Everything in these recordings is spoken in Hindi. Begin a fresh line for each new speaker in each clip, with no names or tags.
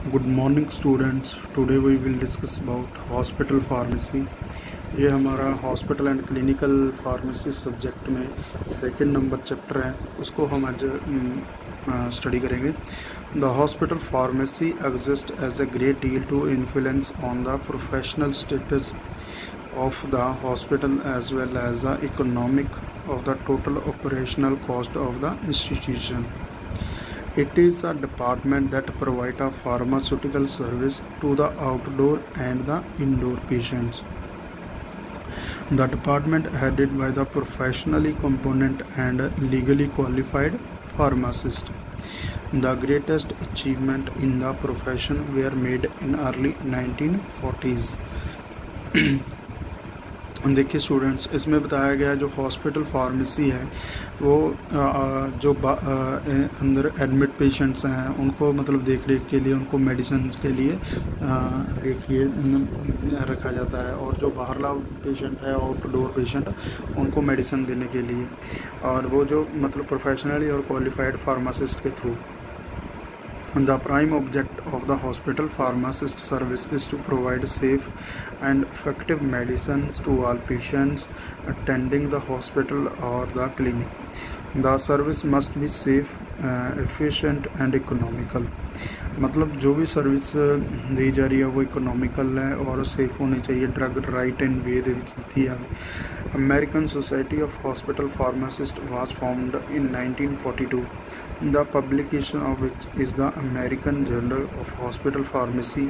Good morning students. Today we will discuss about hospital pharmacy. ये हमारा hospital and clinical pharmacy subject में सेकंड नंबर चैप्टर है, उसको हम आज स्टडी करेंगे। The hospital pharmacy exist as a great deal to influence on the professional status of the hospital as well as the economic of the total operational cost of the institution. It is a department that provides a pharmaceutical service to the outdoor and the indoor patients. The department headed by the professionally competent and legally qualified pharmacist. The greatest achievement in the profession were made in early 1940s. देखिए स्टूडेंट्स, इसमें बताया गया जो हॉस्पिटल फार्मेसी है वो जो अंदर एडमिट पेशेंट्स हैं उनको मतलब देख रेख के लिए, उनको मेडिसिन के लिए देखिए रखा जाता है, और जो बाहरला पेशेंट है, आउटडोर पेशेंट, उनको मेडिसिन देने के लिए, और वो जो मतलब प्रोफेशनली और क्वालिफाइड फार्मासिस्ट के through. The prime object of the hospital pharmacist service is to provide safe and effective medicines to all patients attending the hospital or the clinic. The service must be safe, efficient and economical. मतलब जो भी सर्विस दी जा रही है वो इकोनॉमिकल है और सेफ होनी चाहिए। ड्रग राइट एंड वे ਦੇ ਵਿੱਚ ਦਿੱਤੀ ਜਾਵੇ। American society of hospital pharmacist was formed in 1942. The publication of which is the American Journal of Hospital Pharmacy,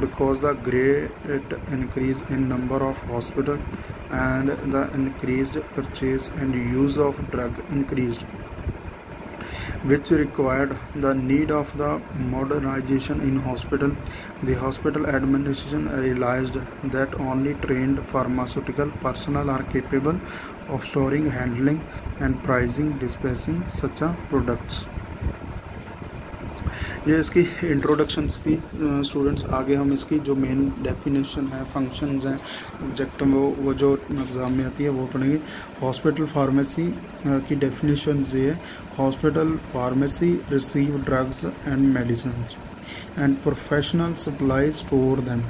because the great increase in number of hospitals and the increased purchase and use of drug increased, which required the need of the modernization in hospital. The hospital administration realized that only trained pharmaceutical personnel are capable of storing, handling and pricing, dispensing such products. ये इसकी इंट्रोडक्शंस थी स्टूडेंट्स। आगे हम इसकी जो मेन डेफिनेशन है, फंक्शंस हैं, ऑब्जेक्ट वो जो एग्ज़ाम में आती है वो पढ़ेंगे। हॉस्पिटल फार्मेसी की डेफिनेशन ये है: hospital pharmacy receive drugs and medicine and professional supply store them,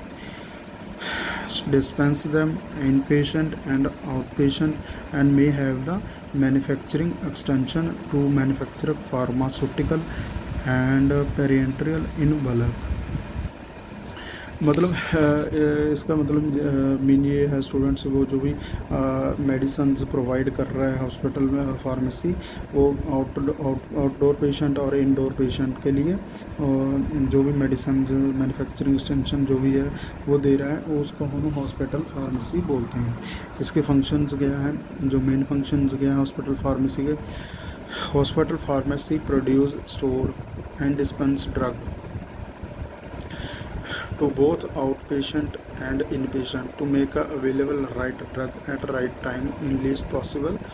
dispense them inpatient and outpatient, and may have the manufacturing extension to manufacture pharmaceutical and parenteral in bulk. मतलब इसका मतलब मीन ये है स्टूडेंट्स, वो जो भी मेडिसिन प्रोवाइड कर रहा है हॉस्पिटल में फार्मेसी, वो आउटडोर पेशेंट और इनडोर पेशेंट के लिए जो भी मेडिसिन मैन्युफैक्चरिंग एक्सटेंशन जो भी है वो दे रहा है, वो उसको हम हॉस्पिटल फार्मेसी बोलते हैं। इसके फंक्शंस क्या हैं, जो मेन फंक्शंस क्या हैं हॉस्पिटल फार्मेसी के: hospital pharmacy produce, store and dispense drug to both outpatient and inpatient, to make available right drug at right time in least possible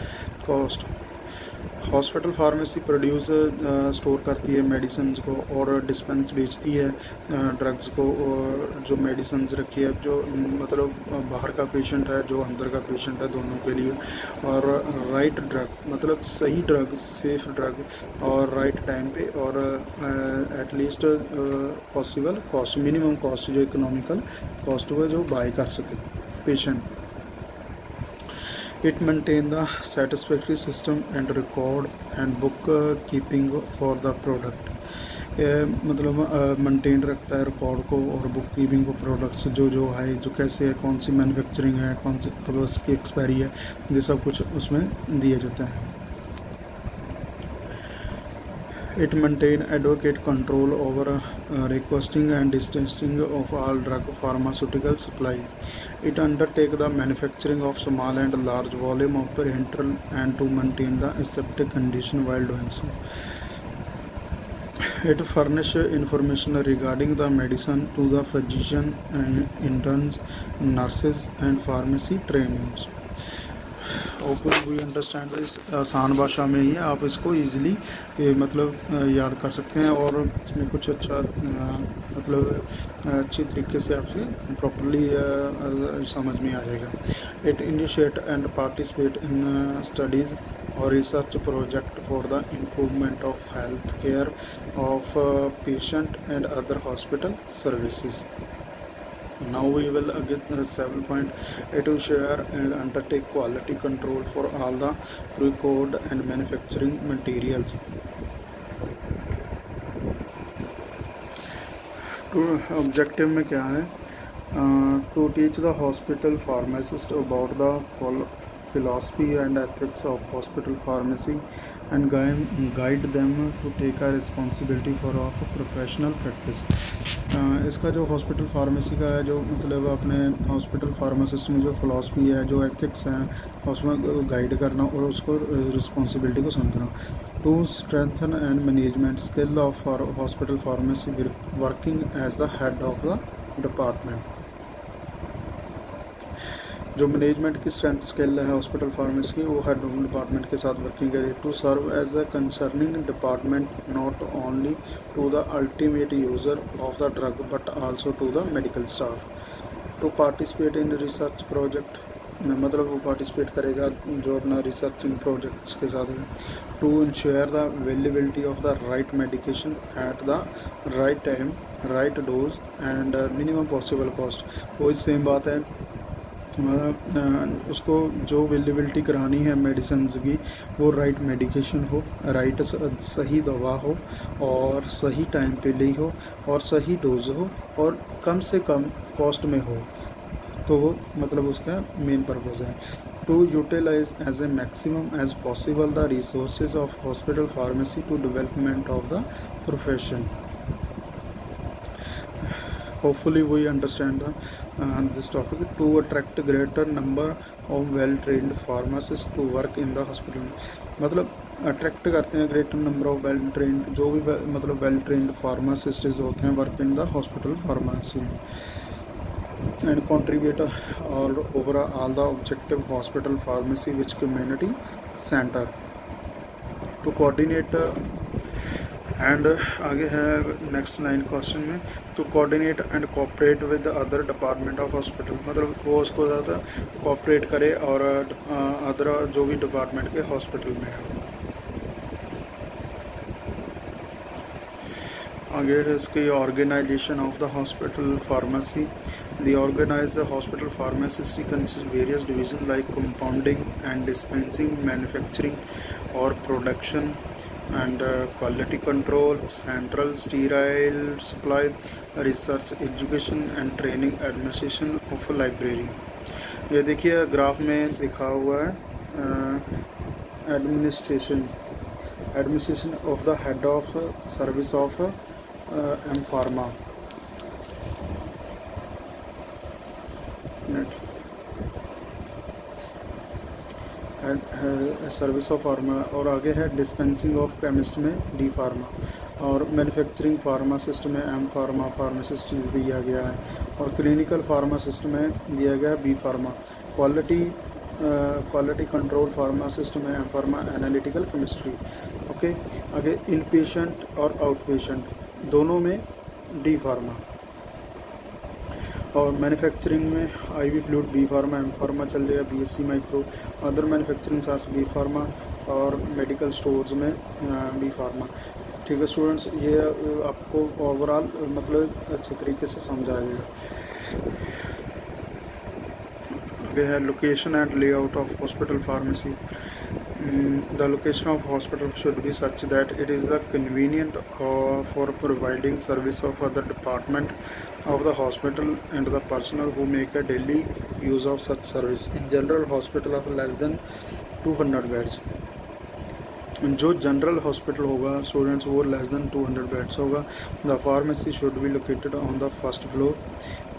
cost. Hospital pharmacy produce store करती है मेडिसिन को और डिस्पेंस बेचती है ड्रग्स को। जो मेडिसिन रखी है, जो मतलब बाहर का पेशेंट है, जो अंदर का पेशेंट है, दोनों के लिए। और राइट ड्रग मतलब सही ड्रग, सेफ ड्रग, और राइट टाइम पे, और at least possible cost, minimum cost जो इकोनॉमिकल कॉस्ट हुआ जो बाय कर सके patient. It maintains the satisfactory system and record and book keeping for the product. मतलब मेंटेन रखता है रिकॉर्ड को और बुक कीपिंग को, प्रोडक्ट्स जो है, जो कैसे है, कौन सी मैन्युफैक्चरिंग है, कौन सी अब उसकी एक्सपायरी है, ये सब कुछ उसमें दिया जाता है। It maintains advocate control over requesting and dispensing of all drug pharmaceutical supply. It undertakes the manufacturing of small and large volume of parenteral and to maintain the aseptic condition while doing so. It furnishes information regarding the medicine to the physician and interns, nurses and pharmacy trainees. Hopefully we understand, इस आसान भाषा में ही है, आप इसको ईज़िली मतलब याद कर सकते हैं और इसमें कुछ अच्छा मतलब अच्छी तरीके से आपसे प्रॉपरली समझ में आ जाएगा। It initiate and participate in studies और research project for the improvement of health care of patient and other hospital services. Now we will again 7.8 to share and undertake quality control for all the procured and manufacturing materials. To objective में क्या है? To teach the hospital pharmacist about the philosophy and ethics of hospital pharmacy and guide them to take a responsibility for our professional practice. इसका जो हॉस्पिटल फार्मेसी का है, जो मतलब अपने हॉस्पिटल फार्मासिस्ट में जो फ़िलासफ़ी है, जो एथिक्स हैं, उसमें गाइड करना और उसको रिस्पॉन्सिबिलिटी को समझना। To strengthen and management skill of hospital pharmacy working as the head of the department. जो मैनेजमेंट की स्ट्रेंथ स्किल है हॉस्पिटल फार्मेसी की, वो हेड डिपार्टमेंट के साथ वर्किंग करे। To serve as a concerning department not only to the ultimate user of the drug but also to the medical staff. To participate in research project, मतलब वो पार्टिसिपेट करेगा जो अपना रिसर्चिंग प्रोजेक्ट्स के साथ है। To ensure the availability of the right medication at the right time, right dose and minimum possible cost. वही सेम बात है, उसको जो अवेलेबिलिटी करानी है मेडिसिन की, वो राइट मेडिकेशन हो, राइट सही दवा हो और सही टाइम पे ली हो और सही डोज हो और कम से कम कॉस्ट में हो, तो वो मतलब उसका मेन पर्पज़ है। To utilise as a maximum as possible the resources of hospital pharmacy to development of the profession. Hopefully we understand this topic. To attract greater number of well-trained pharmacists to work in the hospital, मतलब अट्रैक्ट करते हैं greater number of well trained, जो भी मतलब वेल ट्रेंड फार्मासिस्ट होते हैं work in the hospital pharmacy and contribute all over all the objective hospital pharmacy which community center to coordinate and आगे है नेक्स्ट 9 क्वेश्चन में, तो coordinate and cooperate with other department of hospital, मतलब वो उसको ज़्यादा कोऑपरेट करे और अदर जो भी डिपार्टमेंट के हॉस्पिटल में है। आगे है इसकी organisation of the hospital pharmacy. The organise hospital pharmacy consist various division like compounding and dispensing, manufacturing और production and quality control, central sterile supply, research, education and training, administration of library। ये देखिए ग्राफ में दिखा हुआ है administration of the head of service of M pharma service of pharma, और आगे है डिस्पेंसिंग ऑफ केमिस्ट में डी फार्मा, और मैन्युफैक्चरिंग फार्मासिस्ट में एम फार्मा फार्मासिस्ट दिया गया है, और क्लिनिकल फार्मासिस्ट में दिया गया है B pharma, quality control pharmacist में M pharma analytical chemistry. Okay, आगे इन पेशेंट और आउट पेशेंट दोनों में डी फार्मा, और मैन्युफैक्चरिंग में IV fluid B pharma, M pharma चल जाएगा बीएससी माइक्रो, अदर मैन्युफैक्चरिंग सार्स बी फार्मा, और मेडिकल स्टोर्स में बी फार्मा। ठीक है स्टूडेंट्स, ये आपको ओवरऑल मतलब अच्छे तरीके से समझ आ जाएगा। आगे है location and layout of hospital pharmacy. The location of hospital should be such that it is convenient for providing service of other department of the hospital and the personnel who make a daily use of such service. In general hospital of less than 200 beds, जो जनरल हॉस्पिटल होगा स्टूडेंट्स वो लेस देन 200 बेड्स होगा। The pharmacy should be located on the first floor,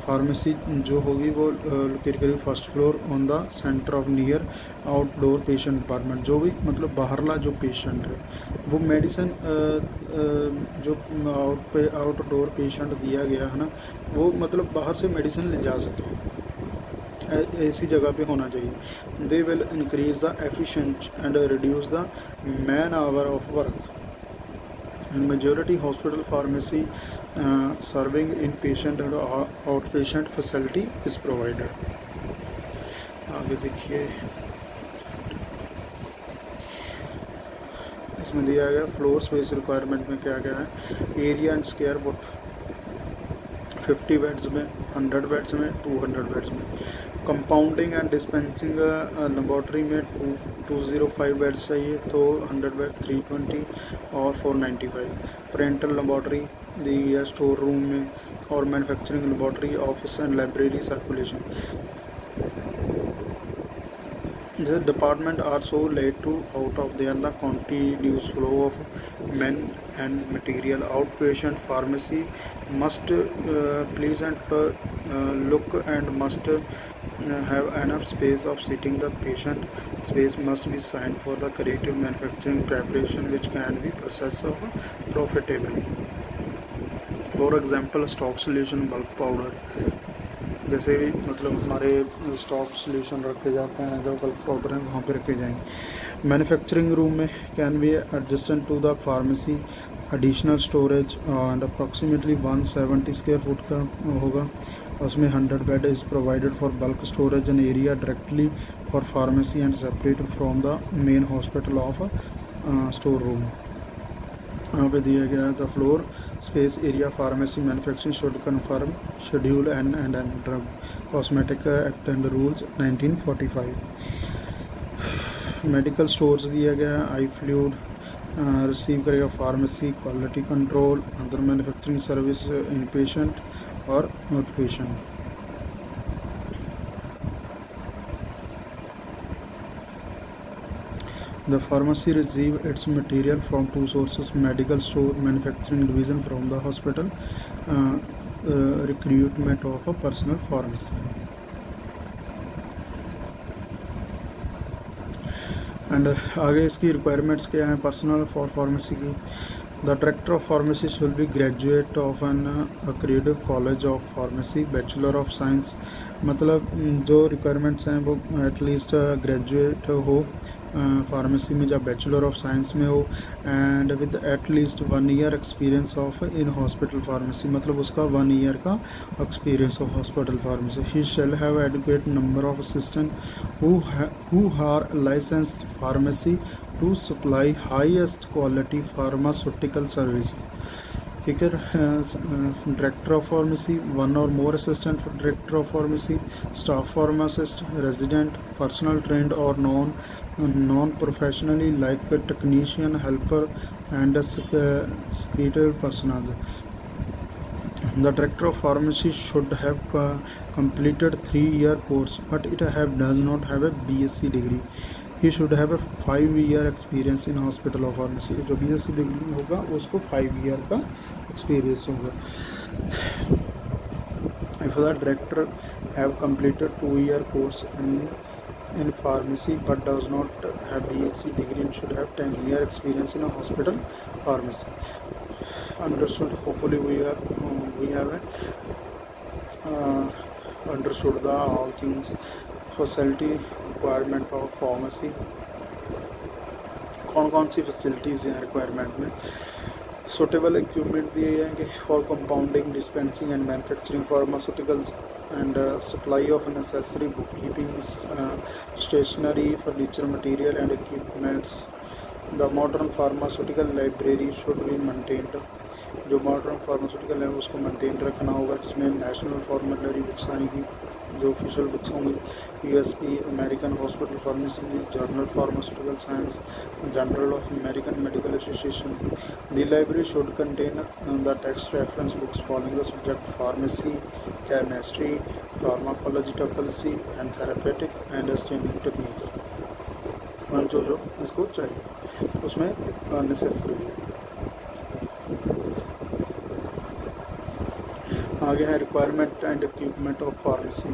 pharmacy जो होगी वो लोकेट करेगी first floor on the centre of near outdoor patient department. जो भी मतलब बाहरला जो पेशेंट है वो मेडिसिन जो आउटडोर पेशेंट दिया गया है ना, वो मतलब बाहर से मेडिसिन ले जा सके। ऐसी जगह पे होना चाहिए। They will increase the efficient and reduce the man hour of work. In majority hospital pharmacy serving inpatient and outpatient facility is provided। आगे देखिए, इसमें दिया गया फ्लोर स्पेस रिक्वायरमेंट में क्या क्या है। Area in square foot 50 beds में, 100 बेड्स में, 200 बेड्स में। कंपाउंडिंग एंड डिस्पेंसिंग लेबॉर्ट्री में 205 बेड्स चाहिए, तो 100 बेड 320 और 495। पेरेंटल लेबॉर्ट्री दी है स्टोर रूम में, और manufacturing laboratory, office and library circulation. The department are so laid to out of there the continuous flow of men and material. Outpatient pharmacy must pleasant look and must have enough space of sitting. The patient space must be signed for the creative manufacturing preparation which can be processed of profitable. For example, stock solution, bulk powder, जैसे भी मतलब हमारे स्टॉक सोल्यूशन रखे जाते हैं, जो बल्क पाउडर हैं वहाँ पे रखे जाएंगे। मैन्युफैक्चरिंग रूम में can be adjacent to the pharmacy, additional storage and approximately 170 square foot का होगा। उसमें 100 bed is provided for bulk storage and area directly for pharmacy and separated from the main hospital of store room. यहाँ पे दिया गया है the floor space area pharmacy manufacturing should confirm schedule and drug cosmetic act and rules 1945। Medical stores दिया गया है। आई फ्लूइड रिसीव करेगा pharmacy, quality control, other manufacturing service, inpatient और outpatient. The pharmacy receive its material from two sources: medical store, manufacturing division from the hospital, recruitment of a personal pharmacy. And आगे इसकी requirements क्या हैं पर्सनल फॉर फार्मेसी की। The director of pharmacy should be graduate of an accredited college of pharmacy, bachelor of science. मतलब जो रिक्वायरमेंट्स हैं वो एटलीस्ट ग्रेजुएट हो फार्मेसी में, जब बैचलर ऑफ साइंस में हो, and with at least 1 year experience of in hospital pharmacy, मतलब उसका 1 ईयर का experience of hospital pharmacy. He shall have educate number of assistant who are licensed pharmacy to supply highest quality pharmaceutical service. ठीक है। डायरेक्टर ऑफ फार्मेसी, 1 और more assistant for director of pharmacy, staff pharmacist, resident, personal trained और non professionally like technician, helper and secretarial personnel. The director of pharmacy should have completed 3-year course, but it does not have a BSc degree. He should have a 5-year experience in hospital of pharmacy. जो BSc degree होगा उसको 5 year का experience होगा। If the director have completed 2-year course in pharmacy but does not have BSc degree and should have 10-year experience in a hospital pharmacy. Understood? Hopefully we have understood the all things. Facility requirement of pharmacy, कौन कौन सी फैसिलिटीज़ हैं रिक्वायरमेंट में। सुटेबल इक्विपमेंट दिए जाएंगे for compounding, dispensing and manufacturing pharmaceuticals and supply of necessary book keeping, stationery, furniture material and equipments. The modern pharmaceutical library should be maintained. जो मॉडर्न फार्मास्यूटिकल है उसको मेंटेन रखना होगा, जिसमें नेशनल फॉर्मुलरी बुक्स आएंगी, जो ऑफिशियल बुक्स होंगी, USP, American hospital pharmacy, journal pharmaceutical science, journal of American medical association. The library should contain the text reference books following the subject pharmacy, chemistry, pharmacology, toxicology and therapeutic understanding techniques. और जो इसको चाहिए उसमें नेसेसरी है। आगे है requirement and equipment of pharmacy.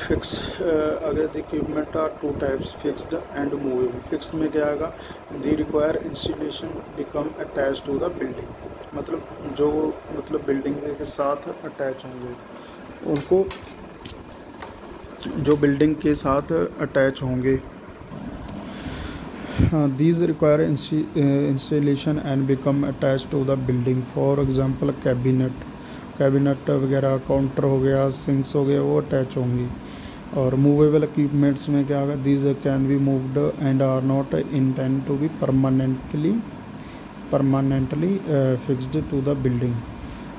Fix अगर the equipment are 2 types, fixed and movable. Fixed में क्या आएगा, the require installation become attach to the building, मतलब बिल्डिंग के साथ अटैच होंगे, उनको जो बिल्डिंग के साथ अटैच होंगे। These require installation and become attached to the building. For example cabinet वगैरह, काउंटर हो गया, सिंक्स हो गया, वो अटैच होंगी। और मूवेबल इक्विपमेंट्स में क्या होगा, these can be moved and are not intend to be permanently fixed to the building.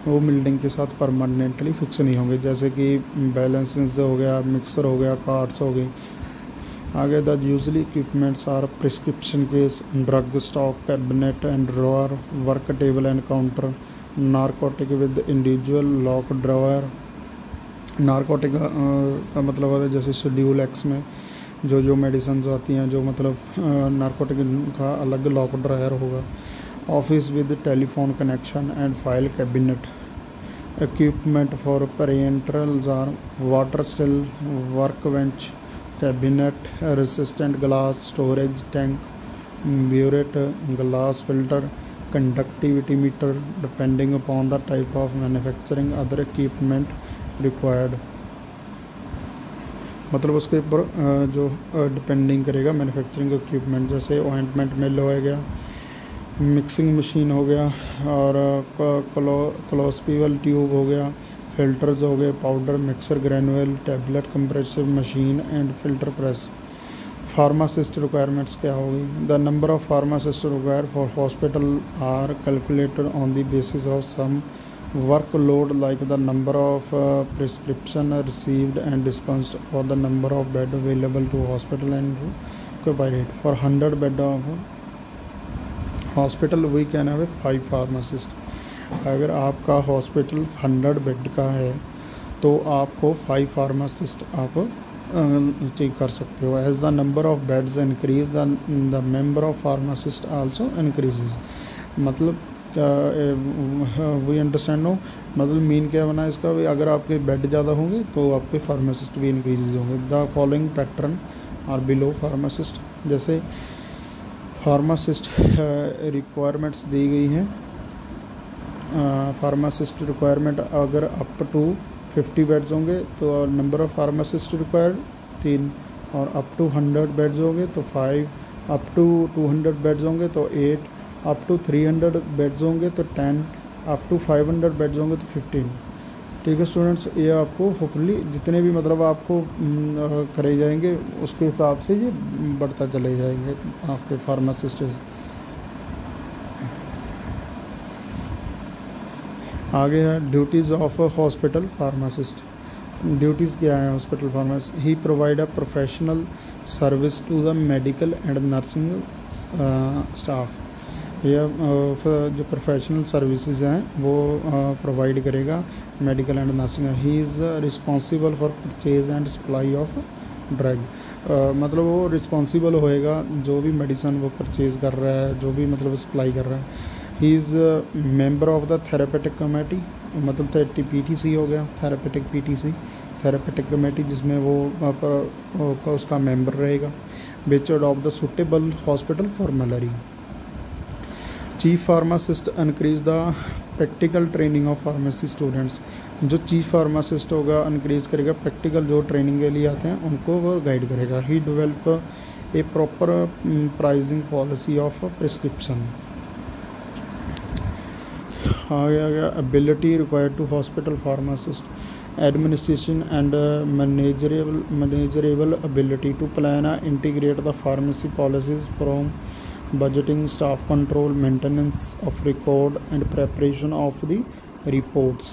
वो बिल्डिंग के साथ परमानेंटली फिक्स नहीं होंगे, जैसे कि बैलेंसेस हो गया, मिक्सर हो गया, कार्ड्स हो गई। आगे the usually equipments are prescription case, drug stock, cabinet and drawer, work table and counter, narcotic with individual lock drawer. Narcotic का मतलब होता है जैसे शेड्यूल एक्स में जो मेडिसिन आती हैं, जो मतलब नारकोटिक का अलग लॉक ड्रॉअर होगा। Office with telephone connection and file cabinet. Equipment for parenterals are water still, work bench, cabinet, resistant glass, storage tank, burette, glass filter, conductivity meter, depending upon the type of manufacturing, other equipment required. मतलब उसके ऊपर जो डिपेंडिंग करेगा मैन्युफैक्चरिंग इक्विपमेंट, जैसे ऑइंटमेंट मिल हो गया, मिक्सिंग मशीन हो गया, और कोलोस्पिवल ट्यूब हो गया, फिल्टर्स हो गए, powder mixer, granule, tablet, compressive machine and filter press. Pharmacist requirements क्या होगी, the number of pharmacist require for hospital are calculated on the basis of some workload like the number of prescription received and dispensed or the number of bed available to hospital and occupied. For 100 bed of hospital we can have 5 pharmacist. अगर आपका हॉस्पिटल 100 बेड का है तो आपको 5 फार्मासिस्ट आप चेक कर सकते हो। As the number of beds increase the member of pharmacist also increases. मतलब वी अंडरस्टैंड नो, मतलब मीन क्या बना इसका, अगर आपके बेड ज़्यादा होंगे तो आपके फार्मासिस्ट भी इंक्रीज होंगे। The following pattern are below pharmacist. जैसे फार्मासिस्ट रिक्वायरमेंट्स दी गई हैं। फार्मासिस्ट रिक्वायरमेंट अगर अप टू 50 बेड्स होंगे तो नंबर ऑफ फार्मासिस्ट रिक्वायर्ड 3, और अप टू 100 बेड्स होंगे तो 5, अप टू 200 बेड्स होंगे तो 8, अप टू 300 बेड्स होंगे तो 10, अप टू 500 बेड्स होंगे तो 15। ठीक है स्टूडेंट्स, ये आपको होपफुली जितने भी मतलब आपको करे जाएंगे उसके हिसाब से ये बढ़ता चले जाएंगे आपके फार्मासिस्ट। आगे है duties of hospital pharmacist. Duties क्या है hospital pharmacist, he provide a professional service to the medical and nursing staff. यह जो प्रोफेशनल सर्विसेज हैं वो प्रोवाइड करेगा medical and nursing. He is responsible for purchase and supply of drug. मतलब वो रिस्पॉन्सिबल होएगा जो भी मेडिसिन वो परचेज़ कर रहा है, जो भी मतलब सप्लाई कर रहा है। He is member of the therapeutic committee, मतलब PTC हो गया, थेरेपेटिक PTC, थेरेपेटिक कमेटी, जिसमें वो उसका मेंबर रहेगा। Which adopt the suitable hospital for malaria. Chief pharmacist increase the practical training of pharmacy students. जो चीफ फार्मासिस्ट होगा इनक्रीज करेगा प्रैक्टिकल जो ट्रेनिंग के लिए आते हैं उनको वो गाइड करेगा। He develop a proper pricing policy of prescription. आगे आ गया ability required to hospital pharmacist, administration and managerial ability to plan and integrate the pharmacy policies from budgeting, staff control, maintenance of record and preparation of the reports.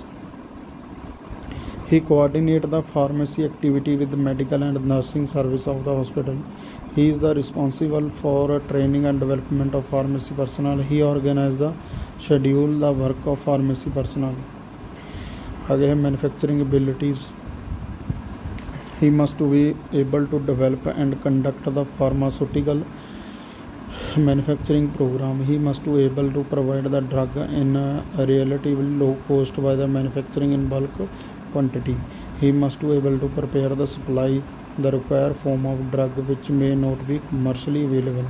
He coordinates the pharmacy activity with the medical and nursing service of the hospital. He is the responsible for training and development of pharmacy personnel. He organizes the schedule the work of pharmacy personnel. आगे है manufacturing abilities. He must be able to develop and conduct the pharmaceutical manufacturing program. He must be able to provide the drug in a relatively low cost by the manufacturing in bulk quantity. He must be able to prepare the supply the required form of drug which may not be commercially available.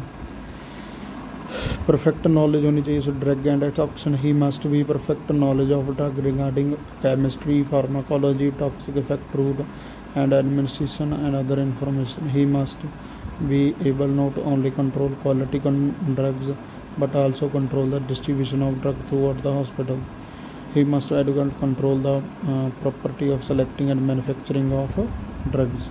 Perfect knowledge होनी चाहिए उस drug and its action. He must be perfect knowledge of drug regarding chemistry, pharmacology, toxic effect, route and administration and other information. He must be able not only control quality drugs but also control the distribution of drug throughout the hospital. He must adequately control the property of selecting and manufacturing of drugs.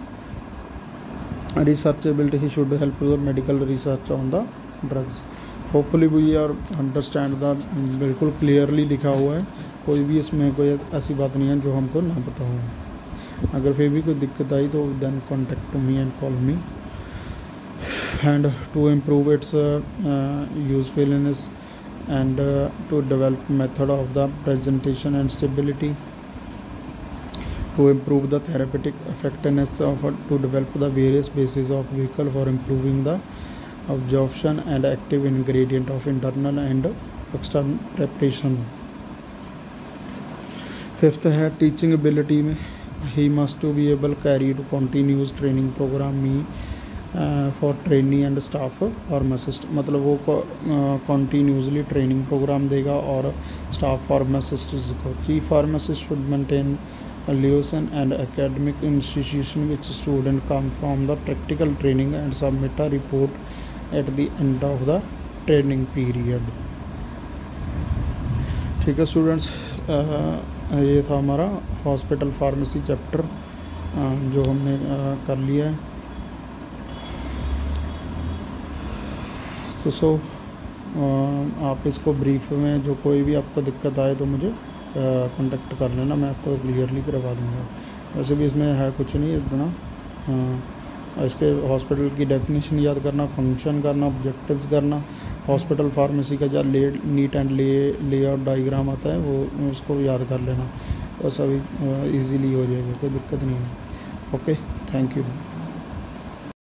Researchability, he should help with medical research on the drugs. Hopefully we are understand the बिल्कुल क्लियरली लिखा हुआ है, कोई भी इसमें कोई ऐसी बात नहीं है जो हमको ना पता हो। अगर फिर भी कोई दिक्कत आई तो then contact me and call me. And to improve its usefulness and to develop method of the presentation and stability, to improve the therapeutic effectiveness of to develop the various bases of vehicle for improving the absorption and active ingredient of internal and external preparation। Fifth है टीचिंग एबिलिटी में, he must to be able carry to continuous training program me for trainee and staff pharmacist, मतलब वो कॉन्टीन्यूसली ट्रेनिंग प्रोग्राम देगा और स्टाफ फार्मासिस्ट को। Chief pharmacist should maintain liaison and academic institution which student come from the practical training and submit a report at the end of the training period. ठीक है स्टूडेंट्स, ये था हमारा हॉस्पिटल फार्मेसी चैप्टर जो हमने कर लिया है। सो आप इसको ब्रीफ में जो कोई भी आपको दिक्कत आए तो मुझे कांटेक्ट कर लेना, मैं आपको क्लियरली करवा दूँगा। वैसे भी इसमें है कुछ नहीं इतना। इसके हॉस्पिटल की डेफिनेशन याद करना, फंक्शन करना, ऑब्जेक्टिव्स करना, हॉस्पिटल फार्मेसी का जो नीट एंड लेआउट डायग्राम आता है वो उसको याद कर लेना, तो सभी इजीली हो जाएगा, कोई दिक्कत नहीं है। Okay, thank you.